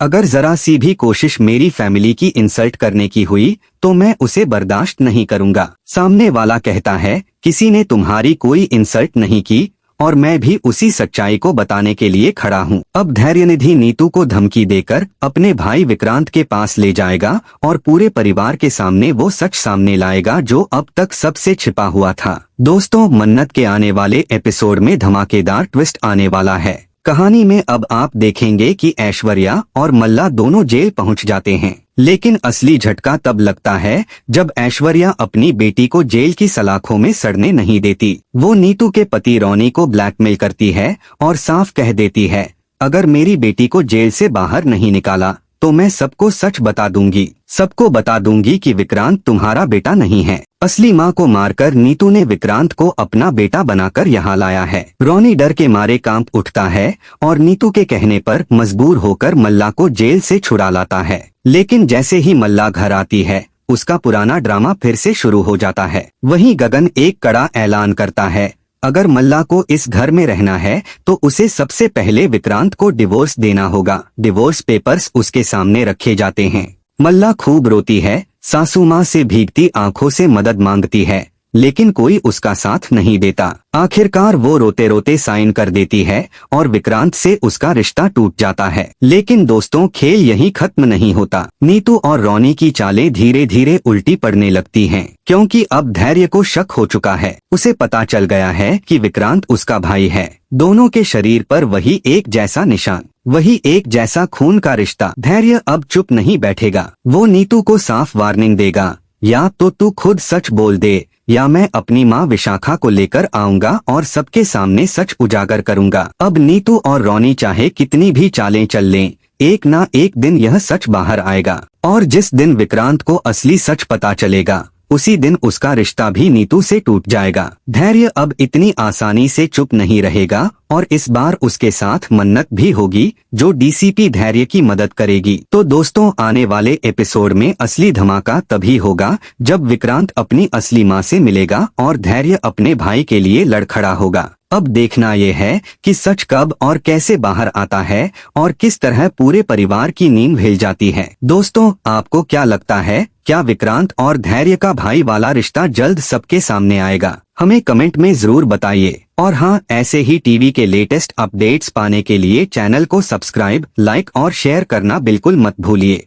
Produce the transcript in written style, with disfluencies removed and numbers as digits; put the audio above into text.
अगर जरा सी भी कोशिश मेरी फैमिली की इंसल्ट करने की हुई तो मैं उसे बर्दाश्त नहीं करूंगा। सामने वाला कहता है किसी ने तुम्हारी कोई इंसल्ट नहीं की और मैं भी उसी सच्चाई को बताने के लिए खड़ा हूँ। अब धैर्यनिधि नीतू को धमकी देकर अपने भाई विक्रांत के पास ले जाएगा और पूरे परिवार के सामने वो सच सामने लाएगा जो अब तक सबसे छिपा हुआ था। दोस्तों, मन्नत के आने वाले एपिसोड में धमाकेदार ट्विस्ट आने वाला है। कहानी में अब आप देखेंगे कि ऐश्वर्या और मल्ला दोनों जेल पहुंच जाते हैं, लेकिन असली झटका तब लगता है जब ऐश्वर्या अपनी बेटी को जेल की सलाखों में सड़ने नहीं देती। वो नीतू के पति रॉनी को ब्लैकमेल करती है और साफ कह देती है, अगर मेरी बेटी को जेल से बाहर नहीं निकाला तो मैं सबको सच बता दूंगी कि विक्रांत तुम्हारा बेटा नहीं है। असली माँ को मारकर नीतू ने विक्रांत को अपना बेटा बनाकर यहाँ लाया है। रॉनी डर के मारे कांप उठता है और नीतू के कहने पर मजबूर होकर मल्ला को जेल से छुड़ा लाता है। लेकिन जैसे ही मल्ला घर आती है उसका पुराना ड्रामा फिर से शुरू हो जाता है। वहीं गगन एक कड़ा ऐलान करता है, अगर मल्ला को इस घर में रहना है तो उसे सबसे पहले विक्रांत को डिवोर्स देना होगा। डिवोर्स पेपर्स उसके सामने रखे जाते हैं। मल्ला खूब रोती है, सासू माँ से भीगती आंखों से मदद मांगती है, लेकिन कोई उसका साथ नहीं देता। आखिरकार वो रोते रोते साइन कर देती है और विक्रांत से उसका रिश्ता टूट जाता है। लेकिन दोस्तों, खेल यहीं खत्म नहीं होता। नीतू और रॉनी की चालें धीरे धीरे उल्टी पड़ने लगती हैं, क्योंकि अब धैर्य को शक हो चुका है। उसे पता चल गया है कि विक्रांत उसका भाई है। दोनों के शरीर पर वही एक जैसा निशान, वही एक जैसा खून का रिश्ता। धैर्य अब चुप नहीं बैठेगा। वो नीतू को साफ वार्निंग देगा, या तो तू खुद सच बोल दे या मैं अपनी माँ विशाखा को लेकर आऊंगा और सबके सामने सच उजागर करूंगा। अब नीतू और रॉनी चाहे कितनी भी चालें चल लें, एक ना एक दिन यह सच बाहर आएगा। और जिस दिन विक्रांत को असली सच पता चलेगा उसी दिन उसका रिश्ता भी नीतू से टूट जाएगा। धैर्य अब इतनी आसानी से चुप नहीं रहेगा और इस बार उसके साथ मन्नत भी होगी जो डीसीपी धैर्य की मदद करेगी। तो दोस्तों, आने वाले एपिसोड में असली धमाका तभी होगा जब विक्रांत अपनी असली माँ से मिलेगा और धैर्य अपने भाई के लिए लड़खड़ा होगा। अब देखना ये है कि सच कब और कैसे बाहर आता है और किस तरह पूरे परिवार की नींद हिल जाती है। दोस्तों, आपको क्या लगता है, क्या विक्रांत और धैर्य का भाई वाला रिश्ता जल्द सबके सामने आएगा? हमें कमेंट में जरूर बताइए। और हाँ, ऐसे ही टीवी के लेटेस्ट अपडेट्स पाने के लिए चैनल को सब्सक्राइब, लाइक और शेयर करना बिल्कुल मत भूलिए।